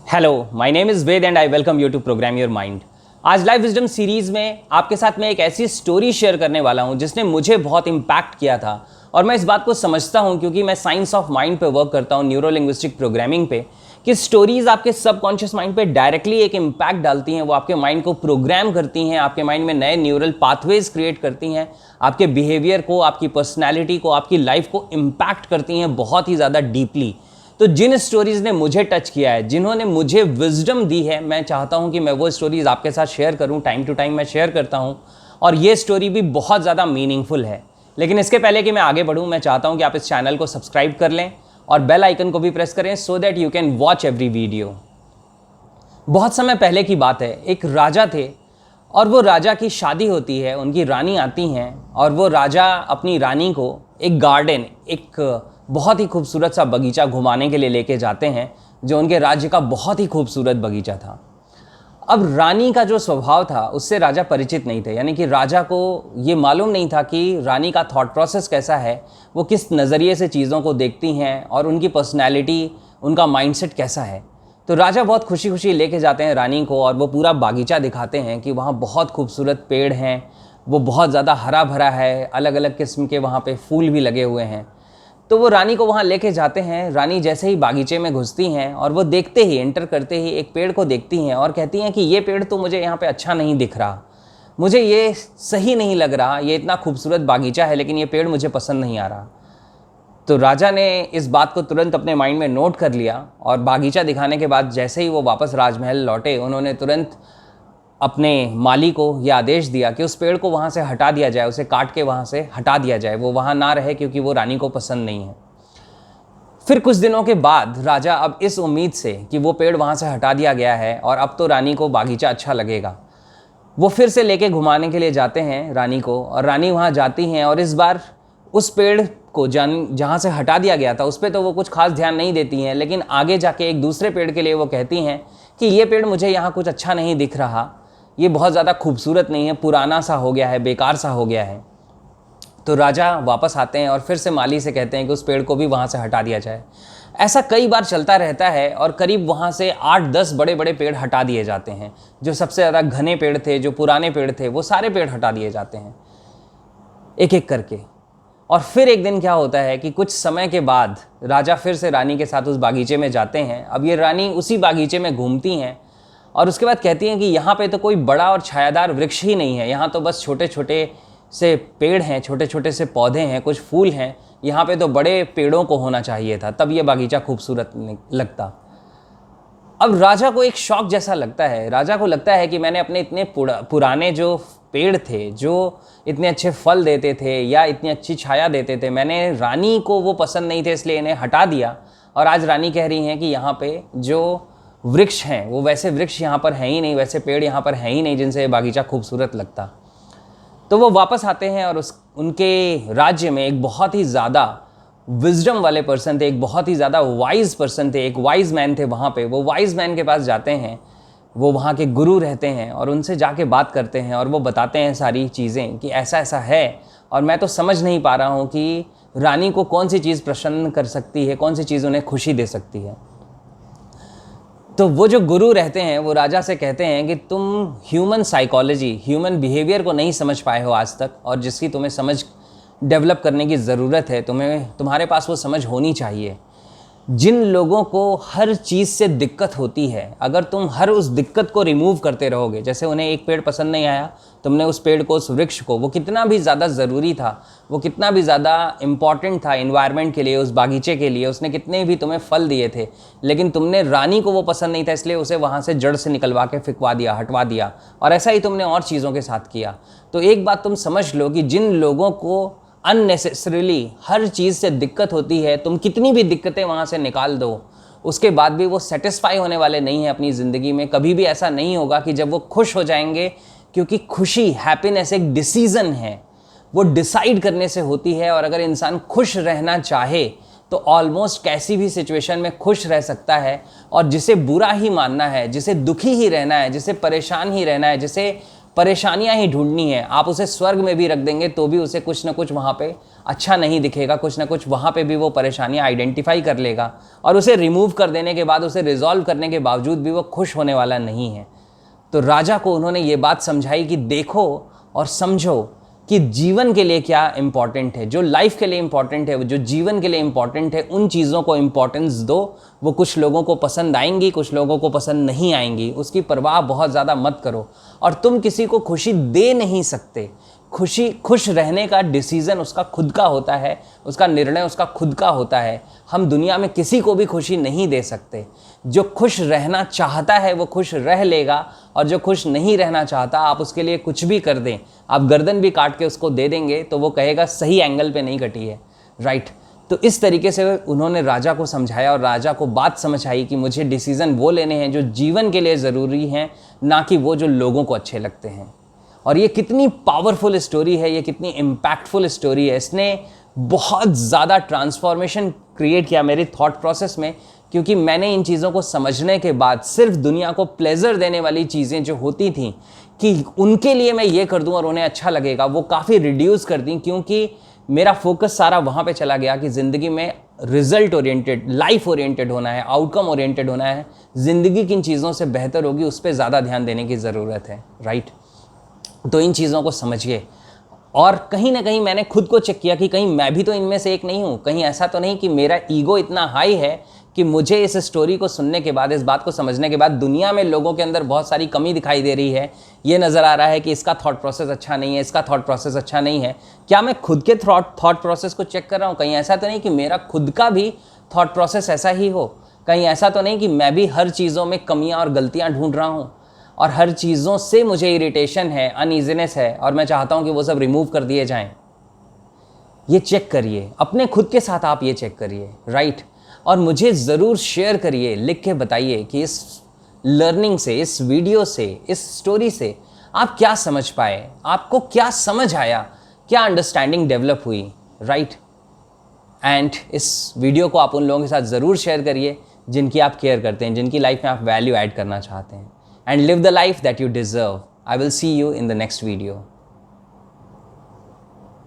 Hello, my name is Ved and I welcome you to programme your mind. आज life wisdom series में आपके साथ मैं एक ऐसी स्टोरी शेयर करने वाला हूं जिसने मुझे बहुत इम्पैक्ट किया था। और मैं इस बात को समझता हूं क्योंकि मैं साइंस ऑफ माइंड पे वर्क करता हूं, न्यूरो लिंग्विस्टिक प्रोग्रामिंग पे, कि स्टोरीज आपके सबकॉन्शियस माइंड पे डायरेक्टली एक इम्पैक्ट डालती हैं। वो आपके माइंड को प्रोग्राम करती हैं, आपके माइंड में नए न्यूरल पाथवेज क्रिएट करती हैं, आपके बिहेवियर को, आपकी पर्सनैलिटी को, आपकी लाइफ को इम्पैक्ट करती हैं बहुत ही ज़्यादा डीपली। तो जिन स्टोरीज ने मुझे टच किया है, जिन्होंने मुझे विजडम दी है, मैं चाहता हूं कि मैं वो स्टोरीज आपके साथ शेयर करूं। टाइम टू टाइम मैं शेयर करता हूं और ये स्टोरी भी बहुत ज़्यादा मीनिंगफुल है। लेकिन इसके पहले कि मैं आगे बढ़ूं, मैं चाहता हूं कि आप इस चैनल को सब्सक्राइब कर लें और बेल आइकन को भी प्रेस करें so that you can watch every video. बहुत समय पहले की बात है, एक राजा थे और वो राजा की शादी होती है, उनकी रानी आती हैं और वो राजा अपनी रानी को एक गार्डन, एक बहुत ही खूबसूरत सा बगीचा घुमाने के लिए लेके जाते हैं, जो उनके राज्य का बहुत ही खूबसूरत बगीचा था। अब रानी का जो स्वभाव था उससे राजा परिचित नहीं थे, यानी कि राजा को ये मालूम नहीं था कि रानी का थॉट प्रोसेस कैसा है, वो किस नज़रिए से चीज़ों को देखती हैं और उनकी पर्सनैलिटी, उनका माइंडसेट कैसा है। तो राजा बहुत खुशी खुशी लेके जाते हैं रानी को और वो पूरा बागीचा दिखाते हैं कि वहाँ बहुत खूबसूरत पेड़ हैं, वो बहुत ज़्यादा हरा भरा है, अलग अलग किस्म के वहाँ पे फूल भी लगे हुए हैं। तो वो रानी को वहाँ लेके जाते हैं। रानी जैसे ही बागीचे में घुसती हैं और वो देखते ही, एंटर करते ही एक पेड़ को देखती हैं और कहती हैं कि ये पेड़ तो मुझे यहाँ पे अच्छा नहीं दिख रहा, मुझे ये सही नहीं लग रहा, ये इतना खूबसूरत बागीचा है लेकिन ये पेड़ मुझे पसंद नहीं आ रहा। तो राजा ने इस बात को तुरंत अपने माइंड में नोट कर लिया और बागीचा दिखाने के बाद जैसे ही वो वापस राजमहल लौटे, उन्होंने तुरंत अपने माली को यह आदेश दिया कि उस पेड़ को वहाँ से हटा दिया जाए, उसे काट के वहाँ से हटा दिया जाए, वो वहाँ ना रहे क्योंकि वो रानी को पसंद नहीं है। फिर कुछ दिनों के बाद राजा अब इस उम्मीद से कि वो पेड़ वहाँ से हटा दिया गया है और अब तो रानी को बागीचा अच्छा लगेगा, वो फिर से लेके घुमाने के लिए जाते हैं रानी को। और रानी वहाँ जाती हैं और इस बार उस पेड़ को जहाँ से हटा दिया गया था उस पर तो वो कुछ खास ध्यान नहीं देती हैं, लेकिन आगे जाके एक दूसरे पेड़ के लिए वो कहती हैं कि ये पेड़ मुझे यहाँ कुछ अच्छा नहीं दिख रहा, ये बहुत ज़्यादा खूबसूरत नहीं है, पुराना सा हो गया है, बेकार सा हो गया है। तो राजा वापस आते हैं और फिर से माली से कहते हैं कि उस पेड़ को भी वहाँ से हटा दिया जाए। ऐसा कई बार चलता रहता है और करीब वहाँ से 8-10 बड़े बड़े पेड़ हटा दिए जाते हैं। जो सबसे ज़्यादा घने पेड़ थे, जो पुराने पेड़ थे, वो सारे पेड़ हटा दिए जाते हैं एक एक करके। और फिर एक दिन क्या होता है कि कुछ समय के बाद राजा फिर से रानी के साथ उस बागीचे में जाते हैं। अब ये रानी उसी बागीचे में घूमती हैं और उसके बाद कहती हैं कि यहाँ पे तो कोई बड़ा और छायादार वृक्ष ही नहीं है, यहाँ तो बस छोटे छोटे से पेड़ हैं, छोटे छोटे से पौधे हैं, कुछ फूल हैं, यहाँ पे तो बड़े पेड़ों को होना चाहिए था, तब ये बागीचा खूबसूरत लगता। अब राजा को एक शौक जैसा लगता है, राजा को लगता है कि मैंने अपने इतने पुराने जो पेड़ थे, जो इतने अच्छे फल देते थे या इतनी अच्छी छाया देते थे, मैंने रानी को वो पसंद नहीं थे इसलिए इन्हें हटा दिया। और आज रानी कह रही हैं कि यहाँ पे जो वृक्ष हैं वो वैसे वृक्ष यहाँ पर हैं ही नहीं, वैसे पेड़ यहाँ पर हैं ही नहीं जिनसे बागीचा खूबसूरत लगता। तो वो वापस आते हैं और उनके राज्य में एक बहुत ही ज़्यादा विजडम वाले पर्सन थे, एक बहुत ही ज़्यादा वाइज पर्सन थे, एक वाइज मैन थे वहाँ पे। वो वाइज मैन के पास जाते हैं, वो वहाँ के गुरु रहते हैं और उनसे जाके बात करते हैं और वो बताते हैं सारी चीज़ें कि ऐसा ऐसा है और मैं तो समझ नहीं पा रहा हूँ कि रानी को कौन सी चीज़ प्रसन्न कर सकती है, कौन सी चीज़ उन्हें खुशी दे सकती है। तो वो जो गुरु रहते हैं वो राजा से कहते हैं कि तुम ह्यूमन साइकोलॉजी, ह्यूमन बिहेवियर को नहीं समझ पाए हो आज तक, और जिसकी तुम्हें समझ डेवलप करने की ज़रूरत है, तुम्हारे पास वो समझ होनी चाहिए। जिन लोगों को हर चीज़ से दिक्कत होती है, अगर तुम हर उस दिक्कत को रिमूव करते रहोगे, जैसे उन्हें एक पेड़ पसंद नहीं आया, तुमने उस पेड़ को, उस वृक्ष को, वो कितना भी ज़्यादा ज़रूरी था, वो कितना भी ज़्यादा इम्पॉर्टेंट था इन्वायरमेंट के लिए, उस बागीचे के लिए, उसने कितने भी तुम्हें फल दिए थे, लेकिन तुमने रानी को वो पसंद नहीं था इसलिए उसे वहाँ से जड़ से निकलवा के फिकवा दिया, हटवा दिया। और ऐसा ही तुमने और चीज़ों के साथ किया। तो एक बात तुम समझ लो कि जिन लोगों को अननेसेसरीली हर चीज़ से दिक्कत होती है, तुम कितनी भी दिक्कतें वहाँ से निकाल दो, उसके बाद भी वो सेटिस्फाई होने वाले नहीं हैं अपनी ज़िंदगी में। कभी भी ऐसा नहीं होगा कि जब वो खुश हो जाएंगे, क्योंकि खुशी, हैप्पीनेस एक डिसीज़न है, वो डिसाइड करने से होती है। और अगर इंसान खुश रहना चाहे तो ऑलमोस्ट कैसी भी सिचुएशन में खुश रह सकता है। और जिसे बुरा ही मानना है, जिसे दुखी ही रहना है, जिसे परेशान ही रहना है, जिसे परेशानियां ही ढूंढनी है। आप उसे स्वर्ग में भी रख देंगे तो भी उसे कुछ ना कुछ वहाँ पे अच्छा नहीं दिखेगा, कुछ ना कुछ वहाँ पे भी वो परेशानियां आइडेंटिफाई कर लेगा और उसे रिमूव कर देने के बाद, उसे रिजॉल्व करने के बावजूद भी वो खुश होने वाला नहीं है। तो राजा को उन्होंने ये बात समझाई कि देखो और समझो कि जीवन के लिए क्या इंपॉर्टेंट है, जो लाइफ के लिए इंपॉर्टेंट है, जो जीवन के लिए इंपॉर्टेंट है, उन चीज़ों को इंपॉर्टेंस दो। वो कुछ लोगों को पसंद आएंगी, कुछ लोगों को पसंद नहीं आएंगी, उसकी परवाह बहुत ज़्यादा मत करो। और तुम किसी को खुशी दे नहीं सकते। खुश रहने का डिसीज़न उसका खुद का होता है, उसका निर्णय उसका खुद का होता है। हम दुनिया में किसी को भी खुशी नहीं दे सकते। जो खुश रहना चाहता है वो खुश रह लेगा, और जो खुश नहीं रहना चाहता, आप उसके लिए कुछ भी कर दें, आप गर्दन भी काट के उसको दे देंगे तो वो कहेगा सही एंगल पे नहीं कटी है, राइट। तो इस तरीके से उन्होंने राजा को समझाया और राजा को बात समझ आई कि मुझे डिसीज़न वो लेने हैं जो जीवन के लिए ज़रूरी हैं, ना कि वो जो लोगों को अच्छे लगते हैं। और ये कितनी पावरफुल स्टोरी है, ये कितनी इम्पैक्टफुल स्टोरी है। इसने बहुत ज़्यादा ट्रांसफॉर्मेशन क्रिएट किया मेरे थॉट प्रोसेस में, क्योंकि मैंने इन चीज़ों को समझने के बाद सिर्फ दुनिया को प्लेजर देने वाली चीज़ें जो होती थीं कि उनके लिए मैं ये कर दूं और उन्हें अच्छा लगेगा, वो काफ़ी रिड्यूस कर दी, क्योंकि मेरा फोकस सारा वहाँ पे चला गया कि ज़िंदगी में रिजल्ट ओरिएंटेड, लाइफ ओरिएंटेड होना है, आउटकम ओरिएंटेड होना है। ज़िंदगी किन चीज़ों से बेहतर होगी उस पर ज़्यादा ध्यान देने की ज़रूरत है, राइट। तो इन चीज़ों को समझिए। और कहीं ना कहीं मैंने खुद को चेक किया कि कहीं मैं भी तो इनमें से एक नहीं हूँ। कहीं ऐसा तो नहीं कि मेरा ईगो इतना हाई है कि मुझे इस स्टोरी को सुनने के बाद, इस बात को समझने के बाद दुनिया में लोगों के अंदर बहुत सारी कमी दिखाई दे रही है, ये नज़र आ रहा है कि इसका थॉट प्रोसेस अच्छा नहीं है, इसका थॉट प्रोसेस अच्छा नहीं है। क्या मैं खुद के थॉट प्रोसेस को चेक कर रहा हूँ? कहीं ऐसा तो नहीं कि मेरा खुद का भी थॉट प्रोसेस ऐसा ही हो? कहीं ऐसा तो नहीं कि मैं भी हर चीज़ों में कमियाँ और गलतियाँ ढूंढ रहा हूँ और हर चीज़ों से मुझे इरिटेशन है, अनईजीनेस है और मैं चाहता हूँ कि वो सब रिमूव कर दिए जाएं? ये चेक करिए, अपने खुद के साथ आप ये चेक करिए, राइट। और मुझे ज़रूर शेयर करिए, लिख के बताइए कि इस लर्निंग से, इस वीडियो से, इस स्टोरी से आप क्या समझ पाए, आपको क्या समझ आया, क्या अंडरस्टैंडिंग डेवलप हुई, राइट। एंड इस वीडियो को आप उन लोगों के साथ ज़रूर शेयर करिए जिनकी आप केयर करते हैं, जिनकी लाइफ में आप वैल्यू ऐड करना चाहते हैं। And live the life that you deserve. I will see you in the next video.